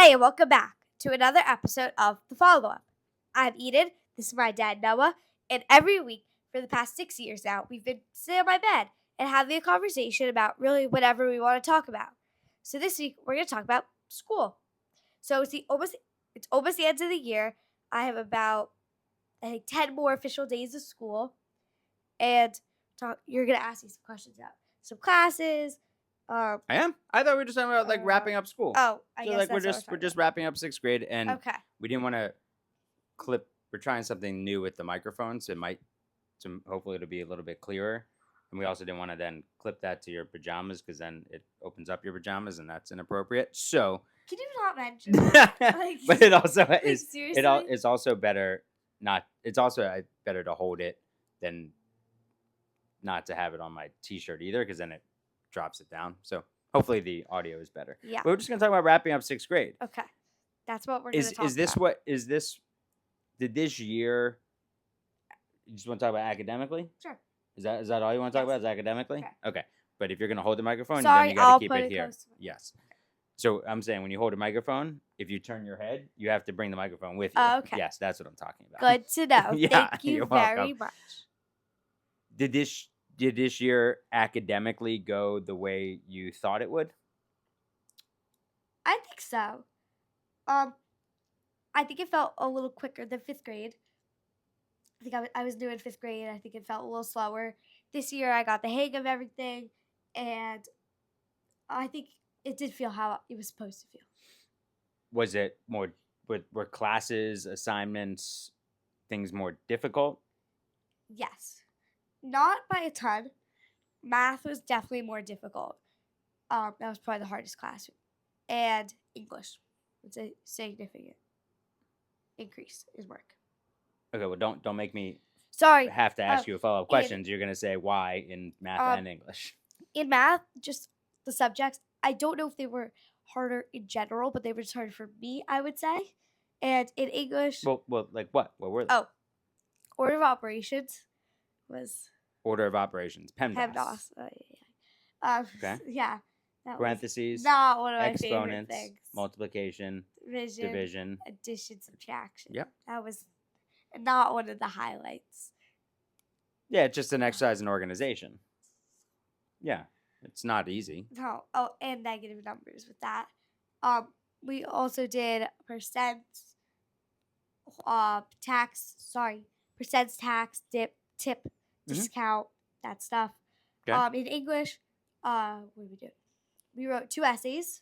Hey, and welcome back to another episode of The Follow Up. I'm Eden, this is my dad Noah, and every week for the past 6 years now, we've been sitting on my bed and having a conversation about really whatever we want to talk about. So this week, we're going to talk about school. So it's almost the end of the year. I have about, 10 more official days of school, and you're going to ask me some questions about some classes. I am. I thought we were just talking about wrapping up school. Oh, I So guess like that's we're what just we're talking wrapping up sixth grade, and about. Okay. we didn't want to clip. We're trying something new with the microphones. Hopefully it'll be a little bit clearer. And we also didn't want to then clip that to your pajamas because then it opens up your pajamas and that's inappropriate. So, Can you not mention that? but it also is. Seriously? It's also better not. It's also better to hold it than not to have it on my t-shirt either because then it drops it down. So hopefully the audio is better. Yeah. But we're just gonna talk about wrapping up sixth grade. Okay. That's what we're going to talk about. Is this what is this? Did this year? You just want to talk about academically? Sure. Is that all you want to talk Yes. about? Is academically? Okay. Okay. But if you're gonna hold the microphone, Sorry, then you gotta I'll keep put it it here. close to me. Yes. So I'm saying when you hold a microphone, if you turn your head, you have to bring the microphone with you. Okay. Yes, that's what I'm talking about. Good to know. Yeah, Thank you you're very welcome. much. Did this year academically go the way you thought it would? I think so. I think it felt a little quicker than fifth grade. I think I was new in fifth grade. I think it felt a little slower. This year, I got the hang of everything, and I think it did feel how it was supposed to feel. Was it more were classes, assignments, things more difficult? Yes. Not by a ton. Math was definitely more difficult. That was probably the hardest class. And English was a significant increase in work. Okay, well don't make me Sorry. have to ask you a follow-up in- questions. You're gonna say why in math and English. In math, just the subjects, I don't know if they were harder in general, but they were just harder for me, I would say. And in English, Well, like what? What were they? oh, order of operations was Order of operations. PEMDAS. PEMDAS. Okay. Yeah. That Parentheses. was not one of my favorite Exponents. things. Multiplication. Division. Addition, subtraction. Yep. That was not one of the highlights. Yeah, it's just an exercise in organization. Yeah, it's not easy. No. Oh, and negative numbers with that. We also did percent percents, tax, tip, discount, that stuff. Okay. In English, what did we do? We wrote 2 essays.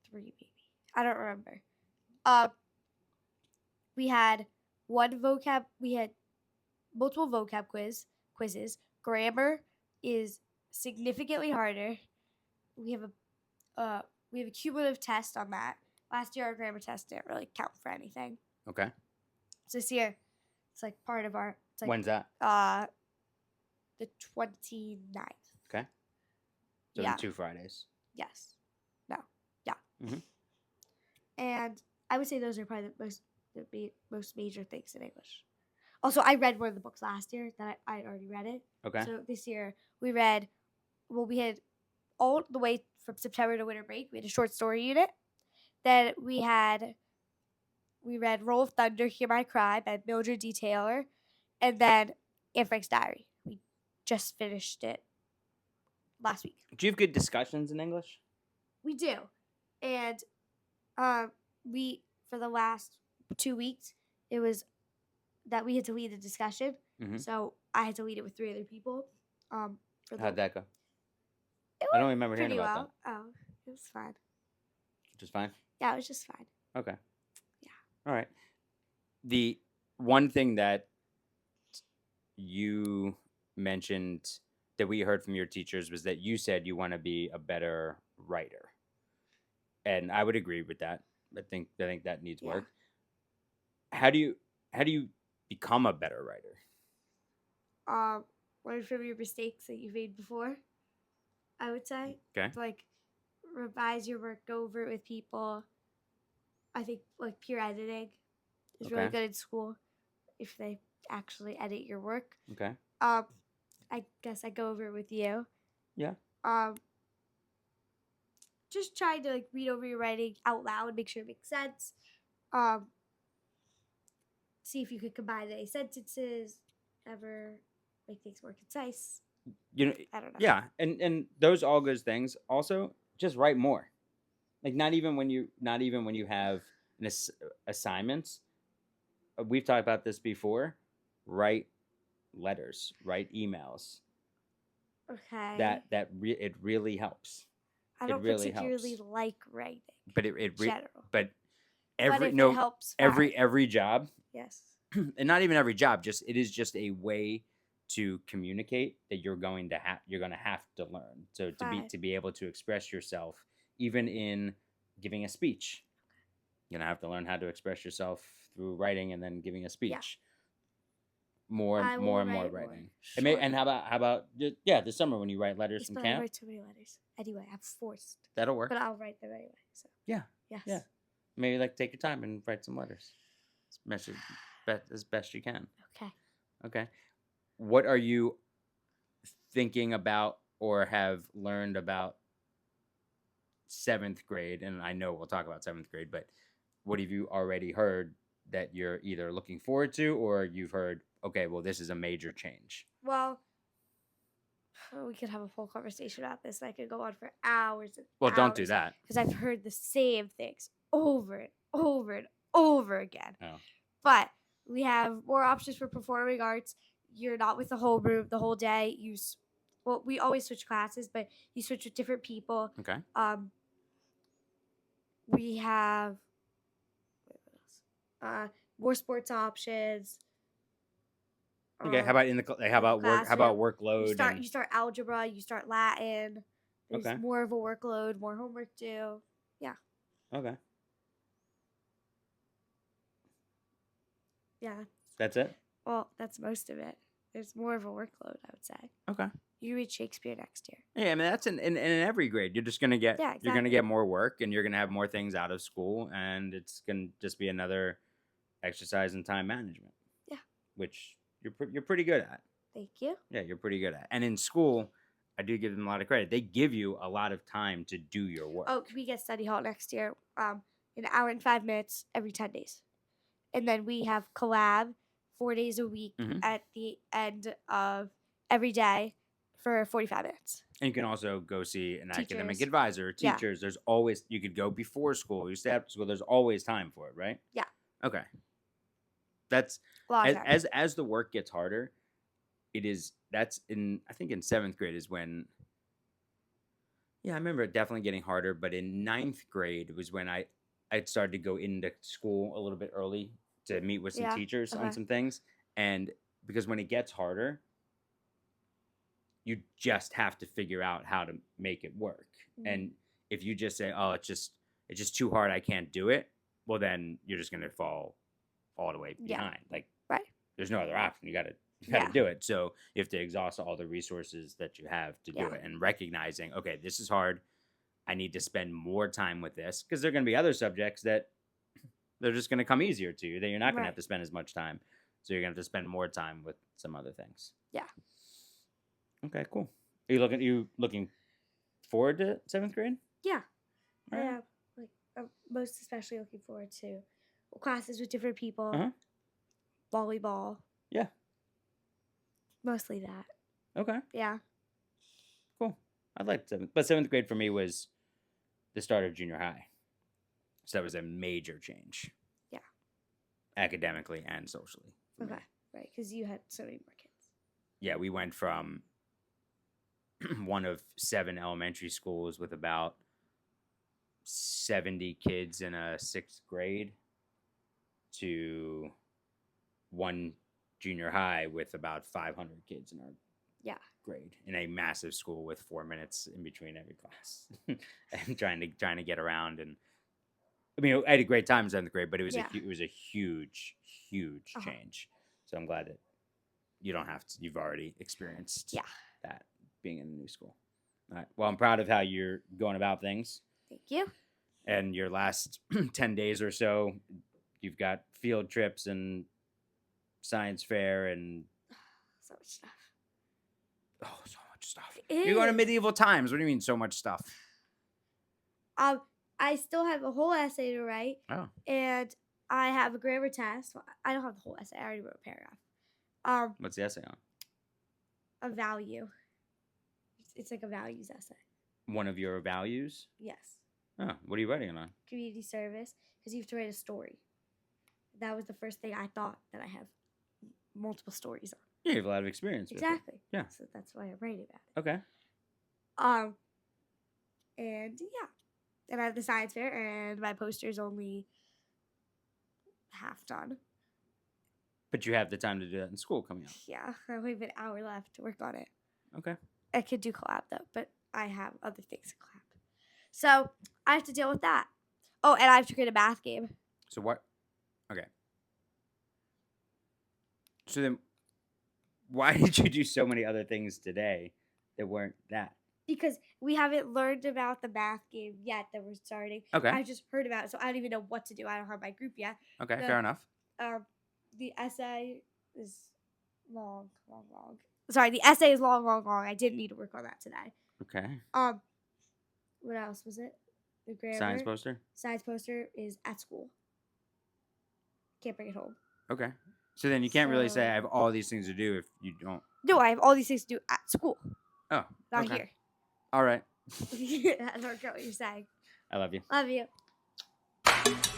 3 maybe. I don't remember. We had multiple vocab quizzes. Grammar is significantly harder. We have a cumulative test on that. Last year our grammar test didn't really count for anything. Okay. So this year it's like part of our When's that? The 29th. Okay. So Yeah. in 2 Fridays. Yes. No. Yeah. Mhm. And I would say those are probably the most major things in English. Also, I read one of the books last year that I had already read it. Okay. So this year we had all the way from September to winter break. We had a short story unit. Then we read Roll of Thunder, Hear My Cry by Mildred D. Taylor. And then Anne Frank's Diary. We just finished it last week. Do you have good discussions in English? We do. And we, for the last 2 weeks, it was that we had to lead a discussion. Mhm. So I had to lead it with 3 other people. How'd that go? It I don't went remember hearing pretty about well. Oh, it was fine. Just fine? Yeah, it was just fine. Okay. Yeah. All right. The one thing that you mentioned that we heard from your teachers was that you said you want to be a better writer. And I would agree with that. I think that needs Yeah. work. How do you become a better writer? Learn from your mistakes that you've made before, I would say. Okay. Like, revise your work, go over it with people. I think, like, peer editing is really Okay. good in school if they actually edit your work. Okay. I guess I go over it with you. Yeah. just trying to like read over your writing out loud, make sure it makes sense. Um, See if you could combine any sentences, ever make things more concise. You know, I don't know. yeah, and those all good things. Also, just write more. Like not even when you have an assignments. We've talked about this before. Write letters, write emails. Okay. It really helps. I It don't really particularly helps. like writing But in general. but But every if it no helps, fine. every job, Yes. and not even every job, just it is just a way to communicate that you're going to have to learn. So Fine. to be able to express yourself even in giving a speech, you're going to have to learn how to express yourself through writing and then giving a Yeah. speech. More I more will and more write more. writing. Sure. And how about yeah, this summer when you write letters Yes, from but I camp, write too many letters. Anyway, I'm forced. that'll work. But I'll write them anyway. So Yeah. yes. Yeah. Maybe like take your time and write some letters. As best you can. Okay. Okay. What are you thinking about or have learned about seventh grade? And I know we'll talk about seventh grade, but what have you already heard that you're either looking forward to or you've heard, okay, well, this is a major change? Well, we could have a full conversation about this. I could go on for hours and Well, don't do hours that. because I've heard the same things over and over and over again. Oh. But we have more options for performing arts. You're not with the whole room the whole day. Well, we always switch classes, but you switch with different people. Okay. We have what else? More sports options. Okay. How about in the how about work? How about workload? You start algebra. You start Latin. There's Okay. more of a workload, more homework due. Yeah. Okay. Yeah. That's it. Well, that's most of it. There's more of a workload, I would say. Okay. You read Shakespeare next year. Yeah, I mean that's in every grade. You're just gonna get you're gonna exactly. get more work and you're gonna have more things out of school and it's gonna just be another exercise in time management. Yeah. Which you're pretty good at. Thank you. Yeah, you're pretty good at. And in school, I do give them a lot of credit. They give you a lot of time to do your work. Oh, we get study hall next year. An hour and 5 minutes every 10 days. And then we have collab 4 days a week at the end of every day for 45 minutes. And you can also go see an academic Teachers. advisor, teachers. There's always, you could go before school, you stay after school. There's always time for it, right? Yeah. Okay. That's, A lot of time. as the work gets harder, that's I think in seventh grade is when, yeah, I remember it definitely getting harder, but in ninth grade was when I started to go into school a little bit early to meet with some teachers on some things. And because when it gets harder, you just have to figure out how to make it work. Mhm. And if you just say, "Oh, it's just too hard, I can't do it," well, then you're just gonna fall all the way behind. Like, Right. there's no other option. You gotta Yeah. do it. So you have to exhaust all the resources that you have to do Yeah. it, and recognizing, okay, this is hard. I need to spend more time with this because there are gonna be other subjects that they're just gonna come easier to you that you're not gonna have Right. to spend as much time. So you're gonna have to spend more time with some other things. Yeah. Okay, cool. Are you looking forward to seventh grade? Yeah. All right. Yeah. Like I'm most especially looking forward to classes with different people. Uh-huh. Volleyball. Yeah. Mostly that. Okay, Yeah. cool. I'd like seventh, but seventh grade for me was the start of junior high, so that was a major change. Yeah. Academically and socially. for me. Okay. Right. Because you had so many more kids. Yeah, we went from one of 7 elementary schools with about 70 kids in a 6th grade to one junior high with about 500 kids in our grade in a massive school with 4 minutes in between every class and trying to get around. And I mean, I had a great time in 7th grade, but it was it was a huge change. So I'm glad that you don't have to, you've already experienced that being in a new school. All right. Well, I'm proud of how you're going about things. Thank you. And your last 10 days or so, you've got field trips and science fair and So much stuff. oh, so much stuff. You're going to medieval times. What do you mean so much stuff? I still have a whole essay to write, Oh, and I have a grammar test. Well, I don't have the whole essay. I already wrote a paragraph. what's the essay on? A value. It's like a values essay. One of your values? Yes. Oh, what are you writing on? Community service, because you have to write a story. That was the first thing I thought that I have multiple stories on. Yeah, you have a lot of experience with it. Exactly. Yeah. So that's why I'm writing about it. Okay. And yeah. And I have the science fair, and my poster's only half done. But you have the time to do that in school coming up. Yeah, I only have an hour left to work on it. Okay. I could do collab though, but I have other things in collab. So I have to deal with that. Oh, and I have to create a math game. So what? Okay. So then, why did you do so many other things today that weren't that? Because we haven't learned about the math game yet that we're starting. Okay. I just heard about it, so I don't even know what to do. I don't have my group yet. Okay, The- fair enough. The essay is long. Sorry, the essay is long. I didn't need to work on that today. Okay. What else was it? The grammar. Science poster? Science poster is at school. Can't bring it home. Okay. So then you can't really say So- I have all these things to do if you don't. No, I have all these things to do at school, Oh. not okay. here. All right. I don't get what you're saying. I love you. Love you.